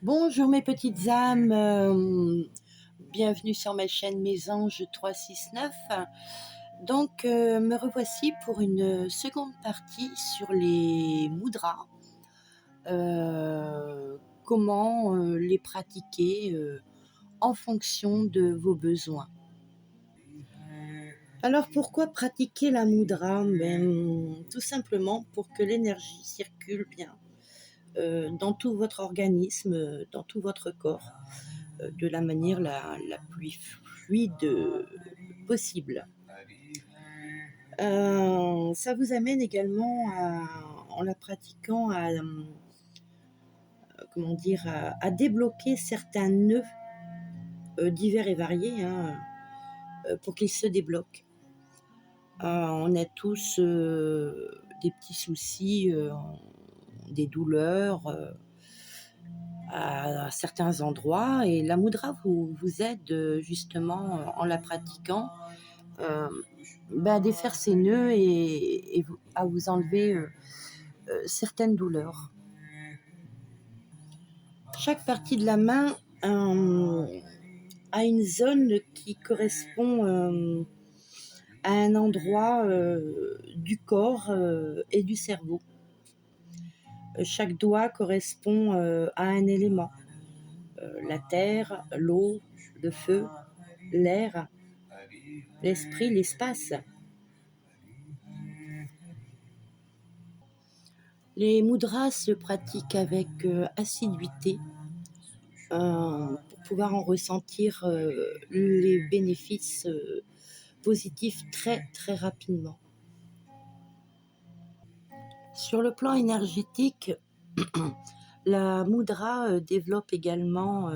Bonjour mes petites âmes, bienvenue sur ma chaîne Mes Anges 369. Donc me revoici pour une seconde partie sur les mudras, comment les pratiquer en fonction de vos besoins. Alors pourquoi pratiquer la mudra? Tout simplement pour que l'énergie circule bien dans tout votre organisme, dans tout votre corps, de la manière la plus fluide possible. Ça vous amène également en la pratiquant à débloquer certains nœuds divers et variés, pour qu'ils se débloquent. On a tous des petits soucis, des douleurs à certains endroits, et la mudra vous aide justement en la pratiquant à défaire ces nœuds et à vous enlever certaines douleurs. Chaque partie de la main a une zone qui correspond à un endroit du corps et du cerveau. Chaque doigt correspond à un élément. La terre, l'eau, le feu, l'air, l'esprit, l'espace. Les mudras se pratiquent avec assiduité pour pouvoir en ressentir les bénéfices positifs très très rapidement. Sur le plan énergétique, la mudra développe également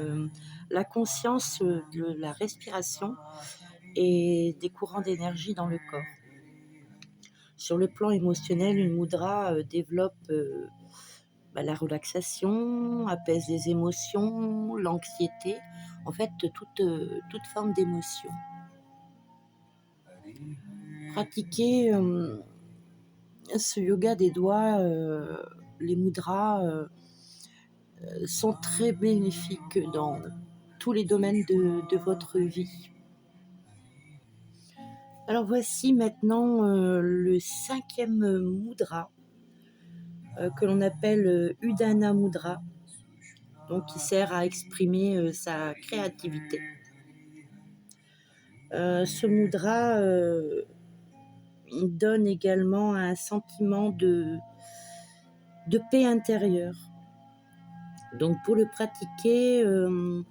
la conscience de la respiration et des courants d'énergie dans le corps. Sur le plan émotionnel, une mudra développe la relaxation, apaise les émotions, l'anxiété, en fait toute forme d'émotion. Pratiquer ce yoga des doigts, les mudras sont très bénéfiques dans tous les domaines de votre vie. Alors voici maintenant le 5e mudra que l'on appelle Udana Mudra, donc qui sert à exprimer sa créativité. Ce mudra donne également un sentiment de paix intérieure. Donc pour le pratiquer, je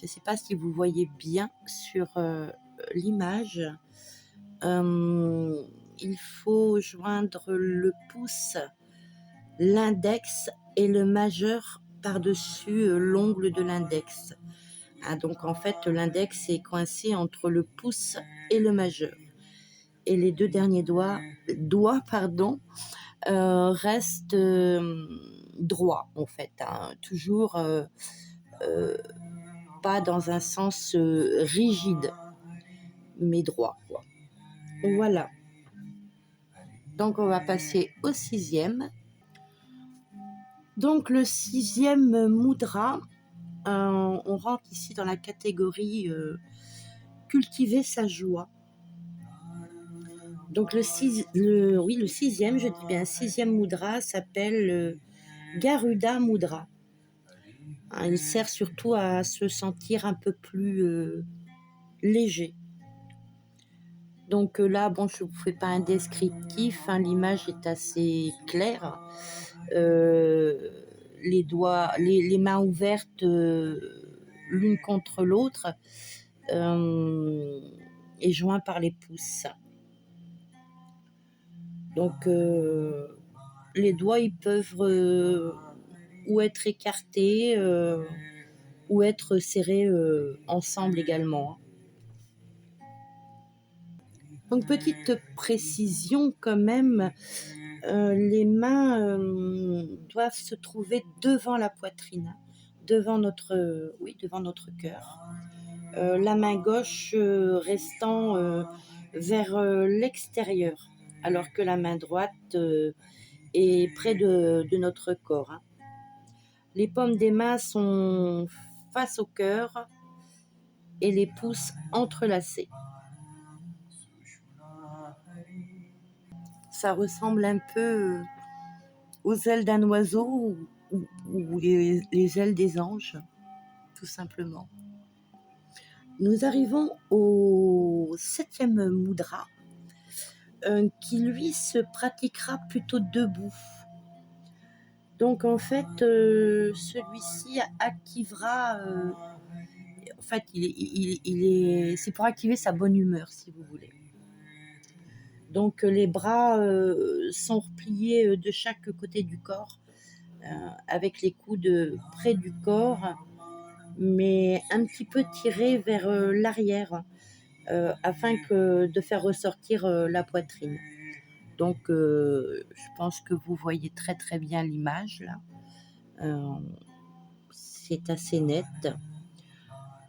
ne sais pas si vous voyez bien sur l'image, il faut joindre le pouce, l'index et le majeur par-dessus l'ongle de l'index. Donc en fait l'index est coincé entre le pouce et le majeur. Et les deux derniers doigts restent droits en fait, toujours pas dans un sens rigide, mais droit, quoi. Voilà. Donc on va passer au 6e. Donc le 6e mudra, on rentre ici dans la catégorie cultiver sa joie. Donc le 6e, je dis bien 6e mudra s'appelle Garuda Mudra. Il sert surtout à se sentir un peu plus léger. Donc là, je ne vous fais pas un descriptif, l'image est assez claire. Les doigts, les mains ouvertes l'une contre l'autre et joints par les pouces. Donc les doigts, ils peuvent ou être écartés ou être serrés ensemble également. Donc petite précision quand même, les mains doivent se trouver devant la poitrine, devant notre cœur. La main gauche restant vers l'extérieur, alors que la main droite est près de notre corps. Les paumes des mains sont face au cœur et les pouces entrelacés. Ça ressemble un peu aux ailes d'un oiseau ou les ailes des anges, tout simplement. Nous arrivons au 7e mudra, qui lui se pratiquera plutôt debout. Donc en fait, celui-ci activera, en fait, c'est pour activer sa bonne humeur, si vous voulez. Donc les bras sont repliés de chaque côté du corps, avec les coudes près du corps, mais un petit peu tirés vers l'arrière, afin de faire ressortir la poitrine. Donc je pense que vous voyez très très bien l'image là. C'est assez net.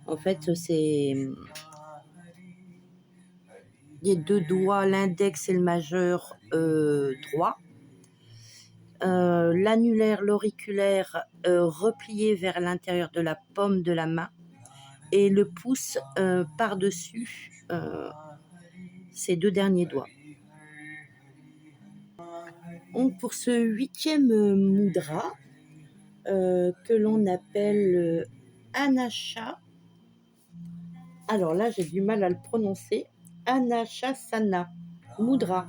En fait, c'est les deux doigts, l'index et le majeur droit, l'annulaire, l'auriculaire replié vers l'intérieur de la paume de la main et le pouce par-dessus ces deux derniers doigts. Donc pour ce 8e mudra, que l'on appelle Anasha, alors là j'ai du mal à le prononcer, Anashasana mudra.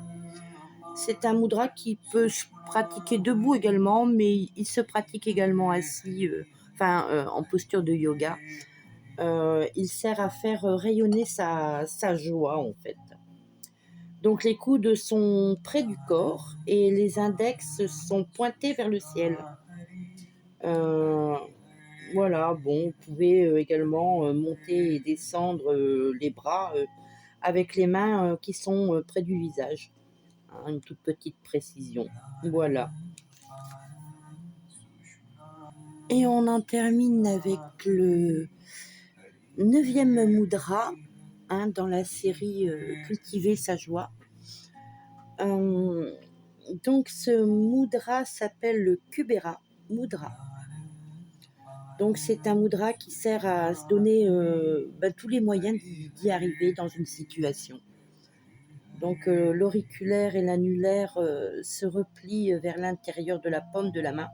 C'est un mudra qui peut se pratiquer debout également, mais il se pratique également assis, en posture de yoga. Il sert à faire rayonner sa joie en fait. Donc les coudes sont près du corps et les index sont pointés vers le ciel. Voilà, bon, vous pouvez également monter et descendre les bras avec les mains qui sont près du visage. Une toute petite précision. Voilà. Et on en termine avec le 9e mudra, dans la série Cultiver sa joie. Donc ce mudra s'appelle le Kubera mudra. Donc c'est un mudra qui sert à se donner tous les moyens d'y arriver dans une situation. Donc l'auriculaire et l'annulaire se replient vers l'intérieur de la paume de la main.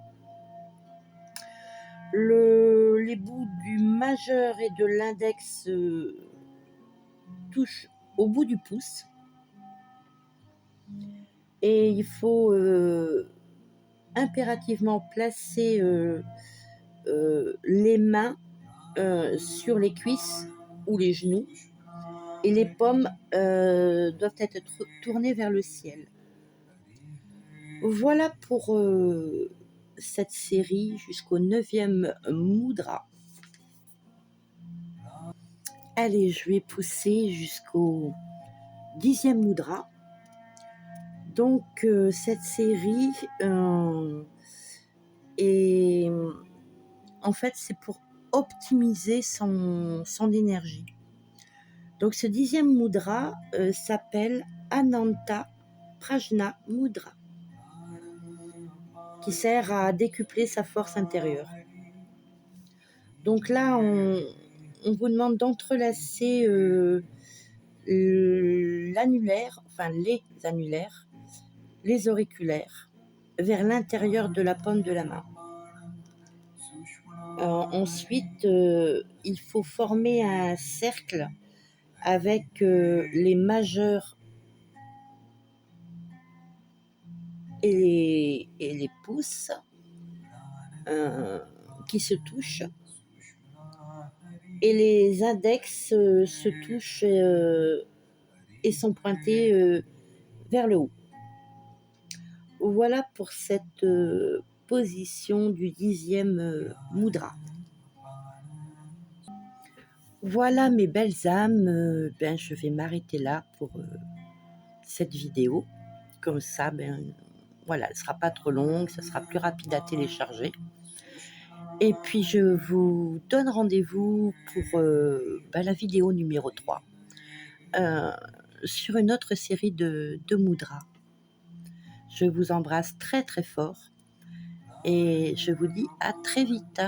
Les bouts du majeur et de l'index touchent au bout du pouce. Et il faut impérativement placer les mains sur les cuisses ou les genoux. Et les paumes doivent être tournées vers le ciel. Voilà pour cette série jusqu'au 9e mudra. Allez, je vais pousser jusqu'au 10e mudra. Donc cette série est en fait c'est pour optimiser son énergie. Donc ce 10e mudra s'appelle Ananta Prajna Mudra, qui sert à décupler sa force intérieure. Donc là, on vous demande d'entrelacer l'annulaire, enfin les annulaires, les auriculaires, vers l'intérieur de la paume de la main. Ensuite, il faut former un cercle avec les majeurs et les pouces qui se touchent, et les index se touchent et sont pointés vers le haut. Voilà pour cette position du 10e mudra. Voilà mes belles âmes, je vais m'arrêter là pour cette vidéo. Comme ça, voilà, elle ne sera pas trop longue, ça sera plus rapide à télécharger. Et puis je vous donne rendez-vous pour la vidéo numéro 3 sur une autre série de mudras. Je vous embrasse très très fort et je vous dis à très vite.